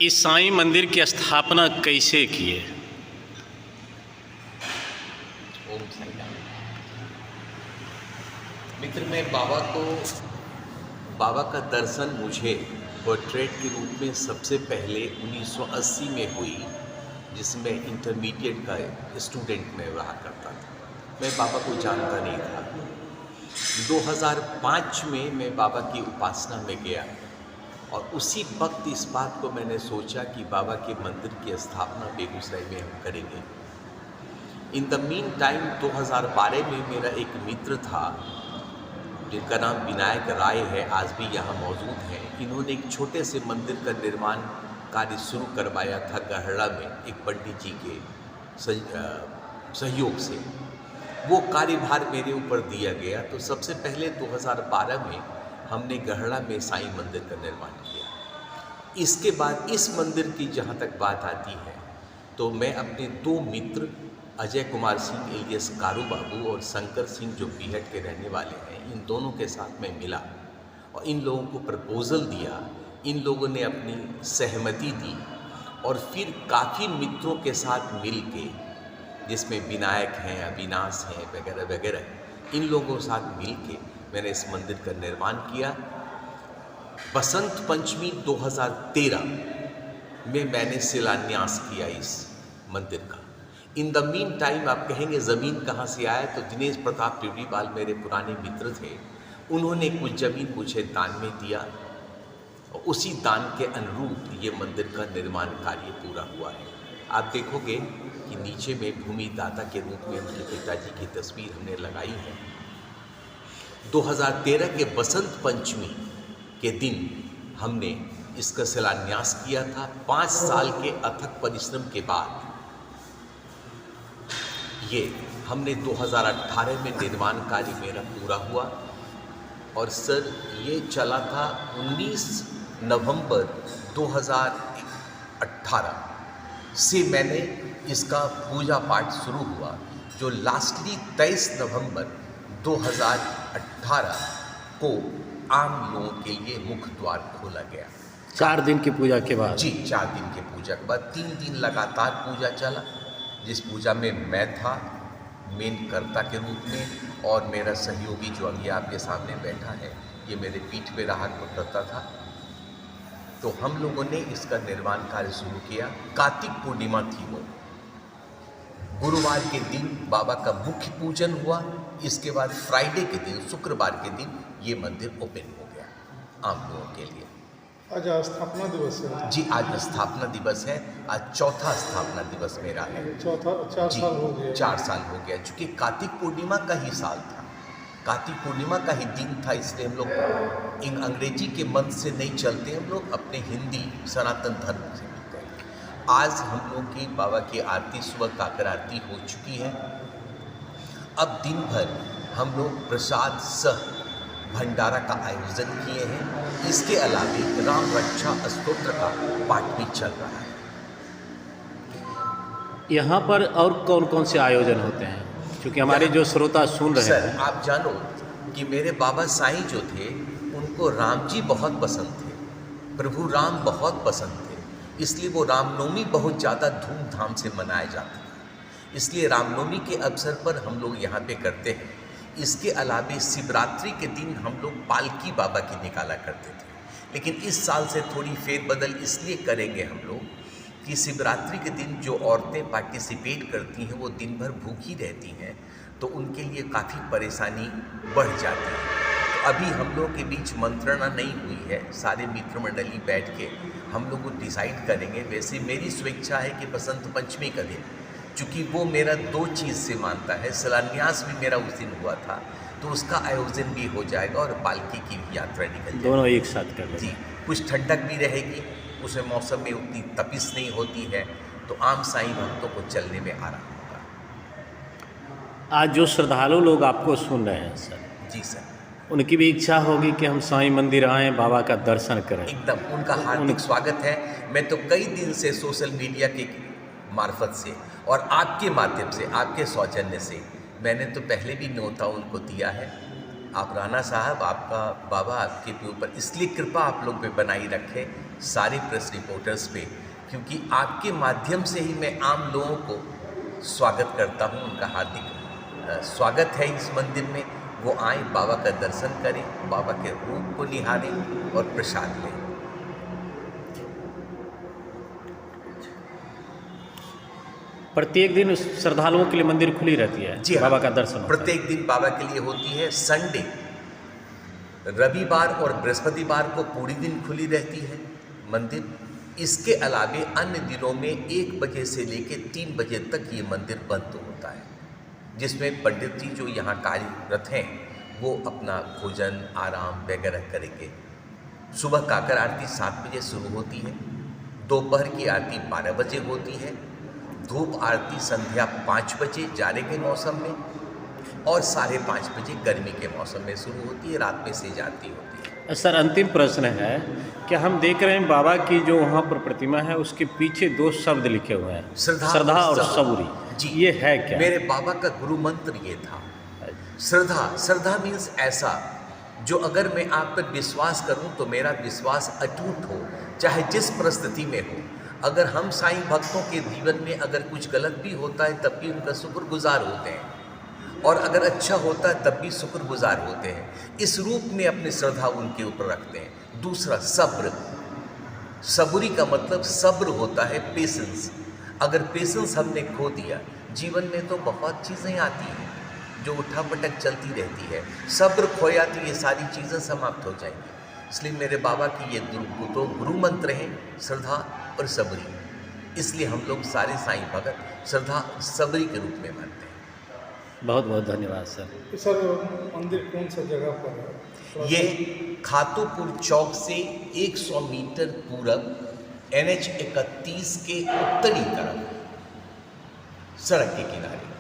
इस साईं मंदिर की स्थापना कैसे किए? ओम साईं राम। मित्र, मैं बाबा का दर्शन मुझे पोर्ट्रेट के रूप में सबसे पहले 1980 में हुई, जिसमें इंटरमीडिएट का स्टूडेंट में रहा करता था। मैं बाबा को जानता नहीं था। 2005 में मैं बाबा की उपासना में गया और उसी वक्त इस बात को मैंने सोचा कि बाबा के मंदिर की स्थापना बेगूसराय में हम करेंगे। इन द मीन टाइम 2012 में मेरा एक मित्र था जिनका नाम विनायक राय है, आज भी यहाँ मौजूद हैं। इन्होंने एक छोटे से मंदिर का निर्माण कार्य शुरू करवाया था गहड़ा में, एक पंडित जी के सहयोग से। वो कार्यभार मेरे ऊपर दिया गया। तो सबसे पहले 2012 में हमने गहड़ा में साईं मंदिर का निर्माण किया। इसके बाद इस मंदिर की जहाँ तक बात आती है तो मैं अपने दो मित्र अजय कुमार सिंह एलियस कारू बाबू और शंकर सिंह जो बीहट के रहने वाले हैं, इन दोनों के साथ में मिला और इन लोगों को प्रपोज़ल दिया। इन लोगों ने अपनी सहमति दी और फिर काफ़ी मित्रों के साथ मिल के, जिसमें विनायक हैं, अविनाश हैं वगैरह वगैरह, इन लोगों के साथ मिल के मैंने इस मंदिर का निर्माण किया। बसंत पंचमी 2013 में मैंने शिलान्यास किया इस मंदिर का। इन द मीन टाइम आप कहेंगे ज़मीन कहाँ से आया, तो दिनेश प्रताप पिवरीवाल मेरे पुराने मित्र थे। उन्होंने कुछ ज़मीन मुझे दान में दिया और उसी दान के अनुरूप ये मंदिर का निर्माण कार्य पूरा हुआ है। आप देखोगे कि नीचे में भूमि दाता के रूप में उनके पिताजी की तस्वीर हमने लगाई है। 2013 के बसंत पंचमी के दिन हमने इसका शिलान्यास किया था। 5 साल के अथक परिश्रम के बाद ये हमने 2018 में निर्माण कार्य मेरा पूरा हुआ और सर ये चला था 19 नवंबर 2018 से मैंने इसका पूजा पाठ शुरू हुआ, जो लास्टली 23 नवंबर 2018 को आम लोगों के लिए मुख्य द्वार खोला गया। 4 दिन की पूजा के बाद? जी, 4 दिन की पूजा के बाद 3 दिन लगातार पूजा चला, जिस पूजा में मैं था मेन कर्ता के रूप में और मेरा सहयोगी जो अभी आपके सामने बैठा है ये मेरे पीठ पे रहा करता था। तो हम लोगों ने इसका निर्माण कार्य शुरू किया। कार्तिक पूर्णिमा थी वो, गुरुवार के दिन बाबा का मुख्य पूजन हुआ। इसके बाद फ्राइडे के दिन, शुक्रवार के दिन ये मंदिर ओपन हो गया आम लोगों के लिए। आज स्थापना दिवस है? जी, आज स्थापना दिवस है। आज चौथा स्थापना दिवस मेरा है। 4 साल हो गया? 4 साल हो गया, चूँकि कार्तिक पूर्णिमा का ही साल था, कार्तिक पूर्णिमा का ही दिन था। इसलिए हम लोग इन अंग्रेजी के मंत्र से नहीं चलते, हम लोग अपने हिंदी सनातन धर्म से मिलते हैं। आज हम लोग की बाबा की आरती, सुबह काकर आरती हो चुकी है। अब दिन भर हम लोग प्रसाद सह भंडारा का आयोजन किए हैं। इसके अलावा राम रक्षा स्तोत्र का पाठ भी चल रहा है। यहाँ पर और कौन कौन से आयोजन होते हैं, क्योंकि हमारे जो श्रोता सुन रहे हैं? सर, आप जानो कि मेरे बाबा साईं जो थे उनको राम जी बहुत पसंद थे, प्रभु राम बहुत पसंद थे। इसलिए वो रामनवमी बहुत ज़्यादा धूमधाम से मनाया जाता था। इसलिए रामनवमी के अवसर पर हम लोग यहाँ पे करते हैं। इसके अलावा शिवरात्रि के दिन हम लोग पालकी बाबा की निकाला करते थे, लेकिन इस साल से थोड़ी फेरबदल इसलिए करेंगे हम लोग कि शिवरात्रि के दिन जो औरतें पार्टिसिपेट करती हैं वो दिन भर भूखी रहती हैं, तो उनके लिए काफ़ी परेशानी बढ़ जाती है। तो अभी हम लोग के बीच मंत्रणा नहीं हुई है, सारे मित्र मंडली बैठ के हम लोग को डिसाइड करेंगे। वैसे मेरी स्वेच्छा है कि बसंत पंचमी का दिन, चूँकि वो मेरा 2 चीज़ से मानता है, शिलान्यास भी मेरा उस दिन हुआ था, तो उसका आयोजन भी हो जाएगा और पालकी की भी यात्रा निकल जाएगी। दोनों एक साथ कर जी, कुछ ठंडक भी रहेगी, उस मौसम में उतनी तपिश नहीं होती है, तो आम साईं भक्तों को चलने में आराम होगा। आज जो श्रद्धालु लोग आपको सुन रहे हैं सर, जी सर, उनकी भी इच्छा होगी कि हम साईं मंदिर आएँ, बाबा का दर्शन करें। एकदम उनका हार्दिक स्वागत है। मैं तो कई दिन से सोशल मीडिया के मार्फत से और आपके माध्यम से, आपके सौजन्य से, मैंने तो पहले भी न्योता उनको दिया है। आप राणा साहब, आपका बाबा आपके ऊपर इसलिए कृपा आप लोग पे बनाई रखे, सारे प्रेस रिपोर्टर्स पे, क्योंकि आपके माध्यम से ही मैं आम लोगों को स्वागत करता हूँ। उनका हार्दिक स्वागत है इस मंदिर में। वो आए, बाबा का दर्शन करें, बाबा के रूप को निहारें और प्रसाद लें। प्रत्येक दिन श्रद्धालुओं के लिए मंदिर खुली रहती है? जी हाँ, बाबा का दर्शन होता है। प्रत्येक दिन बाबा के लिए होती है। संडे, रविवार और बृहस्पतिवार को पूरी दिन खुली रहती है मंदिर। इसके अलावे अन्य दिनों में 1 बजे से लेकर 3 बजे तक ये मंदिर बंद होता है, जिसमें पंडित जी जो यहाँ कार्यरत हैं वो अपना भोजन आराम वगैरह करेंगे। सुबह काकर आरती 7 बजे शुरू होती है, दोपहर की आरती 12 बजे होती है, धूप आरती संध्या 5 बजे जाड़े के मौसम में और 5:30 बजे गर्मी के मौसम में शुरू होती है, रात में सेज आरती होती है। सर, अंतिम प्रश्न है कि हम देख रहे हैं बाबा की जो वहाँ पर प्रतिमा है उसके पीछे 2 शब्द लिखे हुए हैं, श्रद्धा और सबूरी। जी, ये है क्या? मेरे बाबा का गुरु मंत्र ये था, श्रद्धा। श्रद्धा मीन्स ऐसा जो अगर मैं आप पर विश्वास करूं तो मेरा विश्वास अटूट हो, चाहे जिस परिस्थिति में हो। अगर हम साईं भक्तों के जीवन में अगर कुछ गलत भी होता है तब भी उनका शुक्रगुजार होते हैं, और अगर अच्छा होता है तब भी शुक्रगुजार होते हैं। इस रूप में अपनी श्रद्धा उनके ऊपर रखते हैं। दूसरा, सब्र। सबूरी का मतलब सब्र होता है, पेशेंस। अगर पेशेंस हमने खो दिया, जीवन में तो बहुत चीज़ें आती हैं जो उठापटक चलती रहती है। सब्र खोया तो ये सारी चीज़ें समाप्त हो जाएंगी। इसलिए मेरे बाबा की ये दो गुरु मंत्र हैं, श्रद्धा और सबरी। इसलिए हम लोग सारे साईं भगत श्रद्धा सबरी के रूप में मानते हैं। बहुत बहुत धन्यवाद सर। तो सर मंदिर कौन सा जगह पर है? ये खातूपुर चौक से 100 मीटर पूरब NH 31 के उत्तरी तरफ सड़क के किनारे।